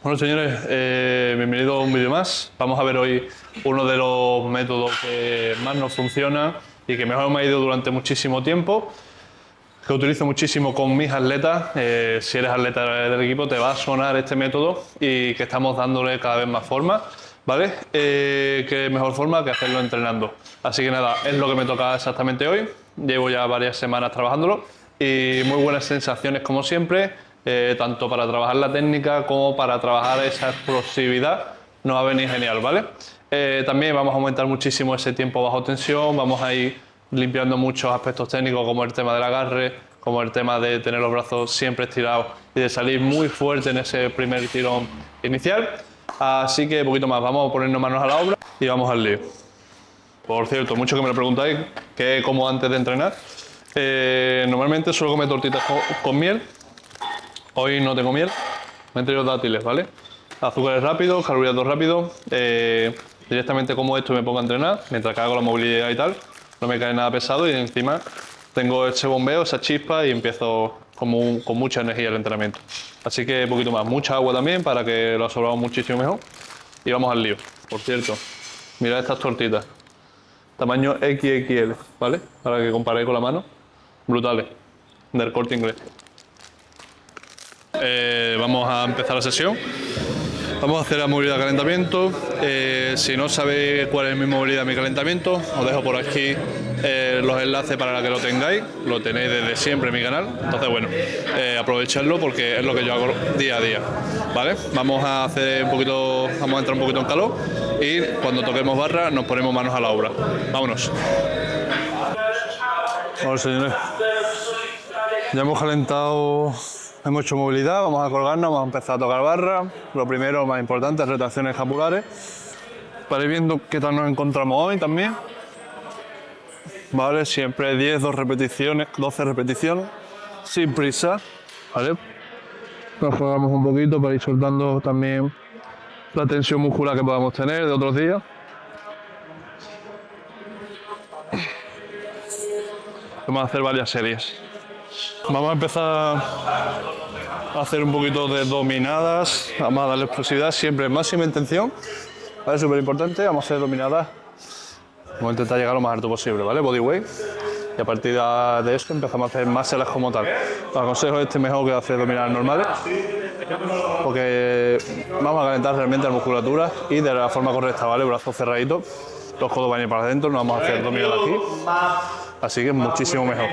Bueno, señores, bienvenidos a un vídeo más. Vamos a ver hoy uno de los métodos que más nos funciona y que mejor me ha ido durante muchísimo tiempo, que utilizo muchísimo con mis atletas. Si eres atleta del equipo te va a sonar este método y que estamos dándole cada vez más forma, ¿vale? Qué mejor forma que hacerlo entrenando. Así que nada, es lo que me toca exactamente hoy. Llevo ya varias semanas trabajándolo y muy buenas sensaciones como siempre, tanto para trabajar la técnica como para trabajar esa explosividad. Nos va a venir genial, ¿vale? También vamos a aumentar muchísimo ese tiempo bajo tensión, vamos a ir limpiando muchos aspectos técnicos como el tema del agarre, como el tema de tener los brazos siempre estirados y de salir muy fuerte en ese primer tirón inicial. Así que poquito más, vamos a ponernos manos a la obra y vamos al lío. Por cierto, mucho que me lo preguntáis, ¿qué como antes de entrenar? Normalmente suelo comer tortitas con miel. Hoy no tengo miel, me he traído dátiles, ¿vale? Azúcares rápidos, carbohidratos rápidos. Directamente como esto y me pongo a entrenar, mientras que hago la movilidad y tal. No me cae nada pesado y encima tengo ese bombeo, esa chispa y empiezo con mucha energía el entrenamiento. Así que poquito más, mucha agua también para que lo absorbamos muchísimo mejor. Y vamos al lío. Por cierto, mirad estas tortitas. Tamaño XXL, ¿vale? Para que comparéis con la mano. Brutales. Del Corte Inglés. Vamos a empezar la sesión. Vamos a hacer la movilidad de calentamiento. Si no sabéis cuál es mi movilidad, mi calentamiento, os dejo por aquí los enlaces para que lo tengáis. Lo tenéis desde siempre en mi canal. Entonces, bueno, aprovechadlo porque es lo que yo hago día a día. ¿Vale? Vamos a hacer un poquito, vamos a entrar un poquito en calor y cuando toquemos barra nos ponemos manos a la obra. Vámonos. Bueno, señores, ya hemos calentado. Hemos hecho movilidad, vamos a colgarnos, vamos a empezar a tocar barra. Lo primero, más importante, retracciones escapulares. Para ir viendo qué tal nos encontramos hoy también. Vale, siempre 10, 2 repeticiones, 12 repeticiones, sin prisa. Vale. Nos colgamos un poquito para ir soltando también la tensión muscular que podamos tener de otros días. Vamos a hacer varias series. Vamos a empezar a hacer un poquito de dominadas, vamos a darle explosividad, siempre máxima intención, ¿vale? Súper importante, vamos a hacer dominadas, vamos a intentar llegar lo más alto posible, ¿vale? Bodyweight, y a partir de esto empezamos a hacer máscaras como tal. Os aconsejo mejor que hacer dominadas normales, porque vamos a calentar realmente la musculatura y de la forma correcta, ¿vale? Brazos cerraditos, los codos van a ir para adentro, no vamos a hacer dominadas aquí, así que muchísimo mejor.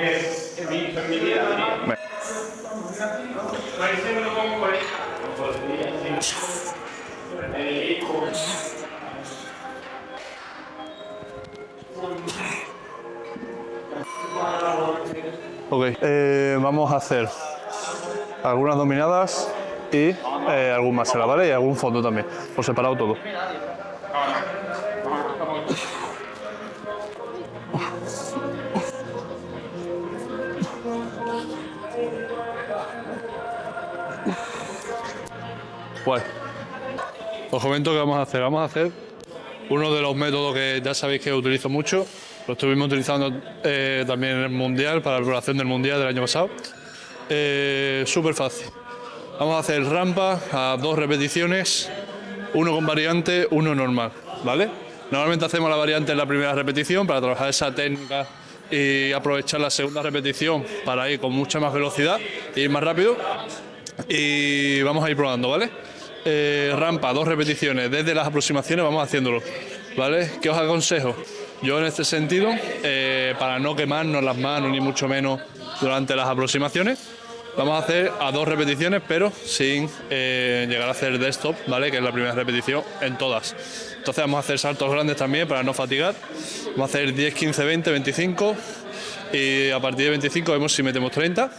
Ok, vamos a hacer algunas dominadas y algún masera, ¿vale? Y algún fondo también, por separado todo. Guay. Os comento que vamos a hacer. Vamos a hacer uno de los métodos que ya sabéis que utilizo mucho. Lo estuvimos utilizando también en el Mundial, para la preparación del Mundial del año pasado. Súper fácil. Vamos a hacer rampa a 2 repeticiones, uno con variante, uno normal, ¿vale? Normalmente hacemos la variante en la primera repetición para trabajar esa técnica y aprovechar la segunda repetición para ir con mucha más velocidad e ir más rápido. Y vamos a ir probando, ¿vale? Rampa, 2 repeticiones, desde las aproximaciones vamos haciéndolo, ¿vale? ¿Qué os aconsejo? Yo en este sentido, para no quemarnos las manos ni mucho menos durante las aproximaciones, vamos a hacer a 2 repeticiones, pero sin llegar a hacer dead stop, ¿vale? Que es la primera repetición en todas. Entonces vamos a hacer saltos grandes también para no fatigar. Vamos a hacer 10, 15, 20, 25 y a partir de 25 vemos si metemos 30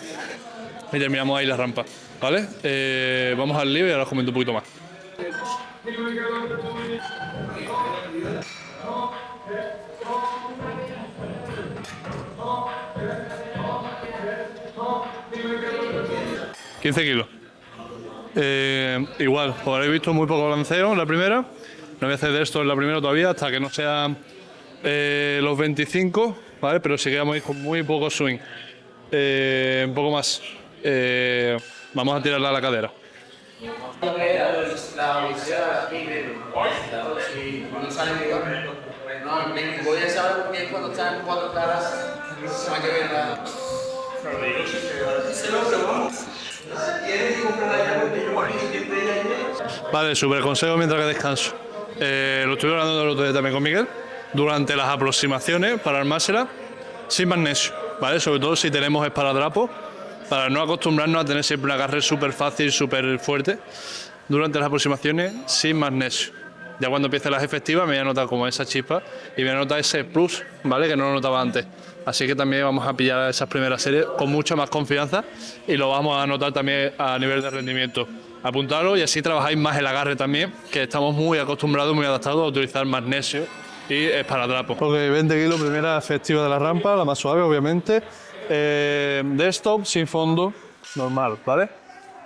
y terminamos ahí la rampa, ¿vale? Vamos al lío y ahora os comento un poquito más. $15 kilos. Igual, como habréis visto, muy poco balanceo en la primera. No voy a hacer de esto en la primera todavía hasta que no sean los 25, ¿vale? Pero sí que vamos a ir con muy poco swing. Un poco más. Vamos a tirarla a la cadera. La odisea aquí, claro, si no sale no, voy a saber porque cuando está en cuatro caras, se va a quedar la... Vale, súper consejo mientras que descanso. Lo estuve hablando el otro día también con Miguel. Durante las aproximaciones, para armársela, sin magnesio, ¿vale? Sobre todo si tenemos esparadrapo, para no acostumbrarnos a tener siempre un agarre súper fácil, súper fuerte. Durante las aproximaciones, sin magnesio. Ya cuando empiecen las efectivas me voy a notar como esa chispa y me voy a notar ese plus, ¿vale? Que no lo notaba antes. Así que también vamos a pillar esas primeras series con mucha más confianza y lo vamos a notar también a nivel de rendimiento. Apuntadlo y así trabajáis más el agarre también, que estamos muy acostumbrados, muy adaptados a utilizar magnesio y esparadrapo. Ok, 20 kilos, primera efectiva de la rampa, la más suave obviamente. Desktop, sin fondo, normal, ¿vale?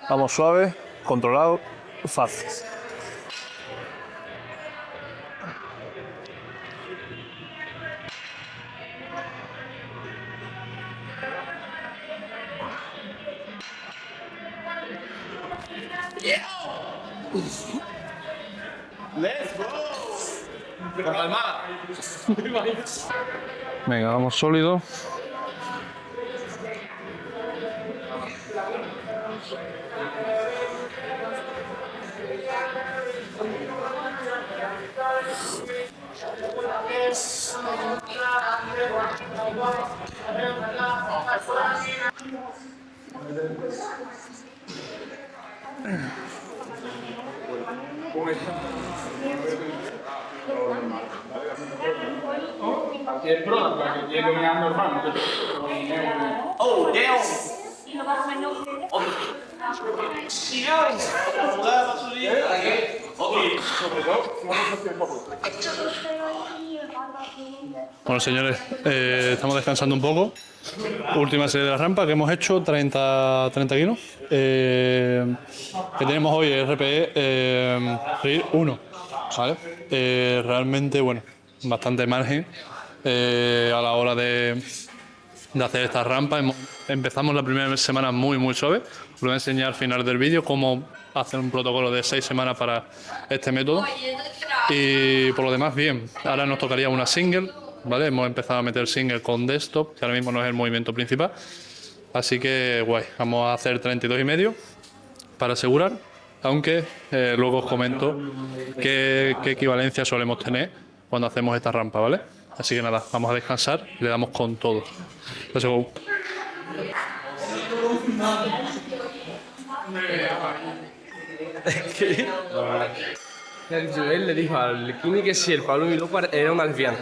Vamos suave, controlado, fácil. Venga, vamos sólido. Oh, damn! Bueno, señores, estamos descansando un poco. Última serie de la rampa que hemos hecho, 30 kilos. Que tenemos hoy RPE RIR 1. ¿Vale? Realmente, bueno, bastante margen a la hora de hacer esta rampa. Empezamos la primera semana muy suave. Os voy a enseñar al final del vídeo cómo hacer un protocolo de 6 semanas para este método. Y por lo demás, bien. Ahora nos tocaría una single, ¿vale? Hemos empezado a meter single con desktop, que ahora mismo no es el movimiento principal. Así que, guay. Vamos a hacer 32,5 para asegurar. Aunque luego os comento qué equivalencia solemos tener cuando hacemos esta rampa, ¿vale? Así que nada, vamos a descansar y le damos con todo. Let's go. El Joel le dijo al Kimi que si el Pablo Miló era una lesbiana.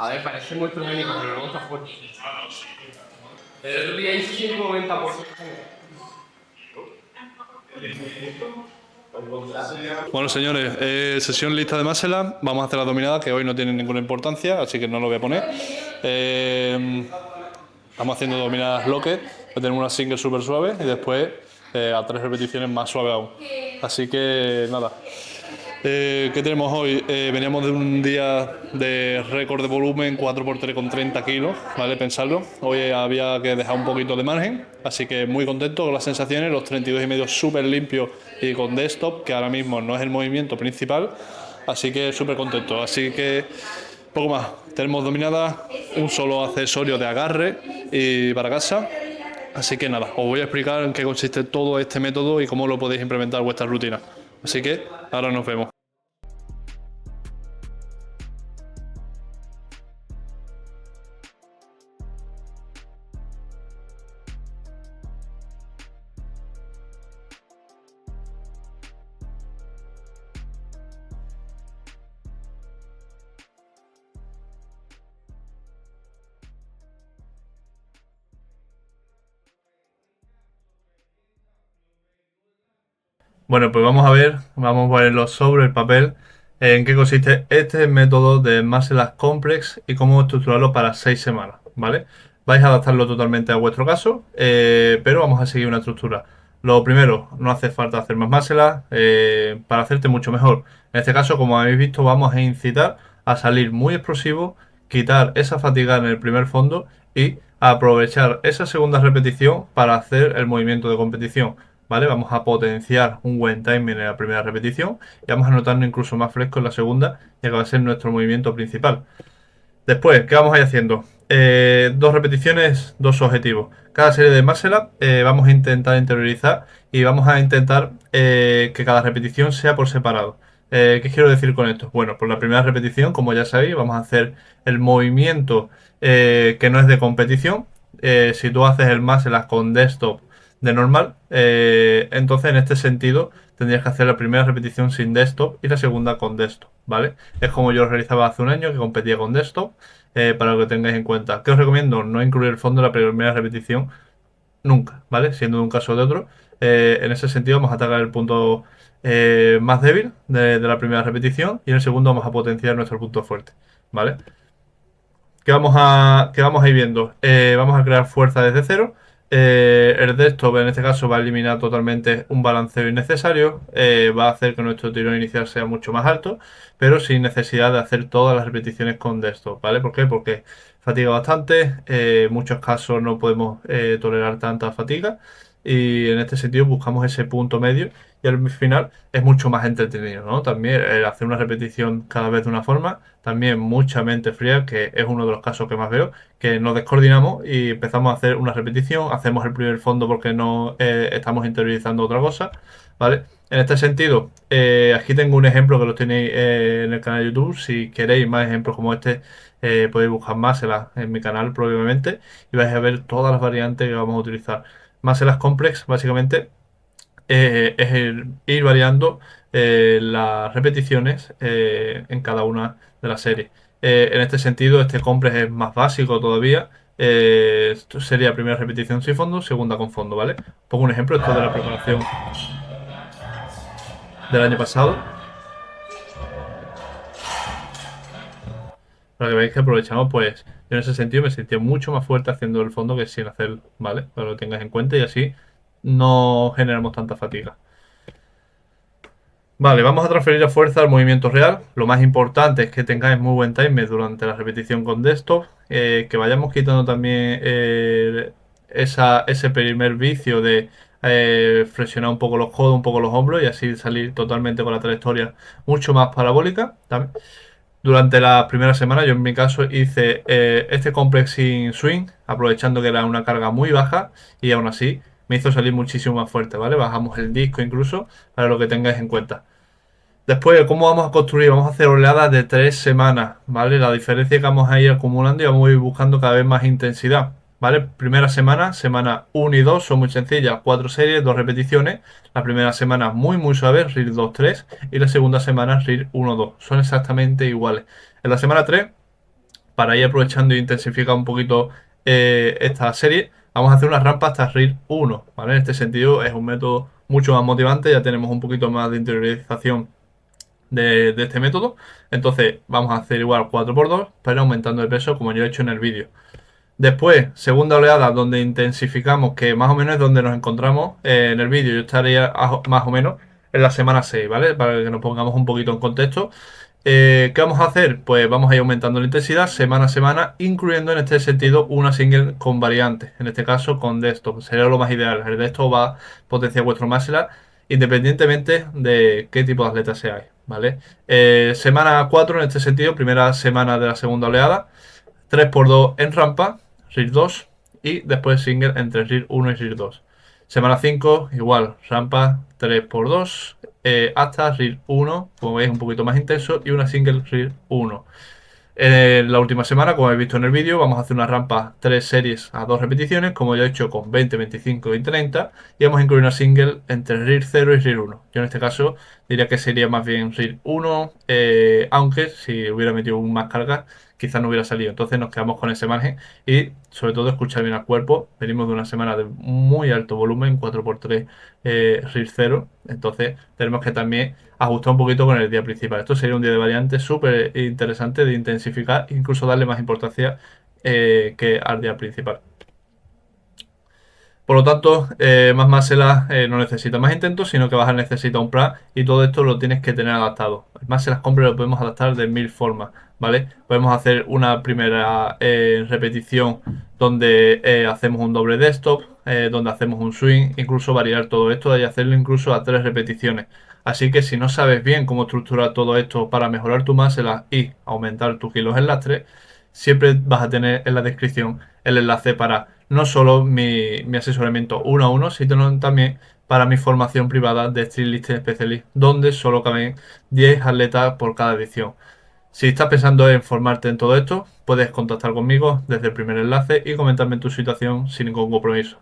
A ver, parece muy técnico, pero luego está fuerte. El otro día hizo 190%. Bueno, señores, sesión lista de Masela. Vamos a hacer la dominada, que hoy no tiene ninguna importancia, así que no lo voy a poner. Estamos haciendo dominadas bloques. Tenemos una single súper suave y después a 3 repeticiones más suave aún. Así que nada. ¿Qué tenemos hoy? Veníamos de un día de récord de volumen, 4x3 con 30 kilos, ¿vale? Pensarlo. Hoy había que dejar un poquito de margen, así que muy contento con las sensaciones, los 32,5 súper limpios y con desktop, que ahora mismo no es el movimiento principal, así que súper contento. Así que poco más. Tenemos dominada un solo accesorio de agarre y para casa. Así que nada, os voy a explicar en qué consiste todo este método y cómo lo podéis implementar en vuestra rutina. Así que ahora nos vemos. Bueno, pues vamos a ponerlo sobre el papel en qué consiste este método de Muscle Up Complex y cómo estructurarlo para 6 semanas, ¿vale? Vais a adaptarlo totalmente a vuestro caso, pero vamos a seguir una estructura. Lo primero, no hace falta hacer más muscle up, para hacerte mucho mejor. En este caso, como habéis visto, vamos a incitar a salir muy explosivo quitar esa fatiga en el primer fondo y aprovechar esa segunda repetición para hacer el movimiento de competición. ¿Vale? Vamos a potenciar un buen timing en la primera repetición y vamos a notarnos incluso más fresco en la segunda, ya que va a ser nuestro movimiento principal. Después, ¿qué vamos a ir haciendo? Dos repeticiones, dos objetivos. Cada serie de muscle up vamos a intentar interiorizar y vamos a intentar que cada repetición sea por separado. ¿Qué quiero decir con esto? Bueno, por la primera repetición, como ya sabéis, vamos a hacer el movimiento que no es de competición. Si tú haces el muscle up con desktop de normal, entonces en este sentido tendrías que hacer la primera repetición sin desktop y la segunda con desktop, ¿vale? Es como yo lo realizaba hace un año, que competía con desktop, para que lo tengáis en cuenta. ¿Qué os recomiendo? No incluir el fondo en la primera repetición nunca, ¿vale? Siendo de un caso o de otro. En ese sentido vamos a atacar el punto más débil de la primera repetición y en el segundo vamos a potenciar nuestro punto fuerte, ¿vale? ¿Qué vamos a ir viendo? Vamos a crear fuerza desde cero. El desktop en este caso va a eliminar totalmente un balanceo innecesario. Va a hacer que nuestro tirón inicial sea mucho más alto, pero sin necesidad de hacer todas las repeticiones con desktop, ¿vale? ¿Por qué? Porque fatiga bastante. En muchos casos no podemos tolerar tanta fatiga. Y en este sentido buscamos ese punto medio y al final es mucho más entretenido, ¿no? También hacer una repetición cada vez de una forma, también mucha mente fría, que es uno de los casos que más veo, que nos descoordinamos y empezamos a hacer una repetición, hacemos el primer fondo porque no estamos interiorizando otra cosa, ¿vale? En este sentido, aquí tengo un ejemplo que lo tenéis en el canal de YouTube. Si queréis más ejemplos como este, podéis buscar más en mi canal probablemente y vais a ver todas las variantes que vamos a utilizar. Más en las complex, básicamente, es el ir variando las repeticiones en cada una de las series. En este sentido, este complex es más básico todavía. Esto sería primera repetición sin fondo, segunda con fondo, ¿vale? Pongo un ejemplo, esto de la preparación del año pasado, para que veáis que aprovechamos, pues yo en ese sentido me sentía mucho más fuerte haciendo el fondo que sin hacer, ¿vale? Para que lo tengáis en cuenta y así no generamos tanta fatiga. Vale, vamos a transferir la fuerza al movimiento real. Lo más importante es que tengáis muy buen timer durante la repetición con desktop, que vayamos quitando también ese primer vicio de flexionar un poco los codos, un poco los hombros y así salir totalmente con la trayectoria mucho más parabólica. ¿También? Durante las primeras semanas, yo en mi caso hice este complex sin swing, aprovechando que era una carga muy baja y aún así me hizo salir muchísimo más fuerte, ¿vale? Bajamos el disco incluso para lo que tengáis en cuenta. Después, ¿cómo vamos a construir? Vamos a hacer oleadas de 3 semanas, ¿vale? La diferencia es que vamos a ir acumulando y vamos a ir buscando cada vez más intensidad, ¿vale? Primera semana, semana 1 y 2 son muy sencillas, 4 series, 2 repeticiones. La primera semana muy suave, RIR 2-3 y la segunda semana RIR 1-2. Son exactamente iguales. En la semana 3, para ir aprovechando e intensificar un poquito esta serie, vamos a hacer una rampa hasta RIR 1, ¿vale? En este sentido es un método mucho más motivante, ya tenemos un poquito más de interiorización de este método. Entonces vamos a hacer igual 4x2, pero aumentando el peso como yo he hecho en el vídeo. Después, segunda oleada, donde intensificamos, que más o menos es donde nos encontramos en el vídeo. Yo estaría más o menos en la semana 6, ¿vale? Para que nos pongamos un poquito en contexto. ¿Qué vamos a hacer? Pues vamos a ir aumentando la intensidad semana a semana, incluyendo en este sentido una single con variantes, en este caso con desktop. Sería lo más ideal. El desktop va a potenciar vuestro muscle independientemente de qué tipo de atleta seáis, ¿vale? Semana 4 en este sentido, primera semana de la segunda oleada, 3x2 en rampa, RIR 2 y después single entre RIR 1 y RIR 2. Semana 5, igual, rampa 3x2 hasta RIR 1, como veis un poquito más intenso, y una single RIR 1. En la última semana, como habéis visto en el vídeo, vamos a hacer una rampa 3 series a 2 repeticiones, como ya he hecho con 20, 25 y 30, y vamos a incluir una single entre RIR 0 y RIR 1. Yo en este caso diría que sería más bien RIR 1, aunque si hubiera metido más carga, quizás no hubiera salido. Entonces nos quedamos con ese margen y sobre todo escuchar bien al cuerpo. Venimos de una semana de muy alto volumen, 4x3 RIR 0, entonces tenemos que también ajustar un poquito con el día principal. Esto sería un día de variante súper interesante de intensificar, incluso darle más importancia que al día principal. Por lo tanto, más Maselas no necesita más intentos, sino que vas a necesitar un plan y todo esto lo tienes que tener adaptado. El Maselas Complex lo podemos adaptar de mil formas, ¿vale? Podemos hacer una primera repetición donde hacemos un doble desktop, donde hacemos un swing, incluso variar todo esto y hacerlo incluso a 3 repeticiones. Así que si no sabes bien cómo estructurar todo esto para mejorar tu Maselas y aumentar tus kilos en lastre, siempre vas a tener en la descripción el enlace para no solo mi asesoramiento 1 a 1, sino también para mi formación privada de Street Lifting Specialist, donde solo caben 10 atletas por cada edición. Si estás pensando en formarte en todo esto, puedes contactar conmigo desde el primer enlace y comentarme tu situación sin ningún compromiso.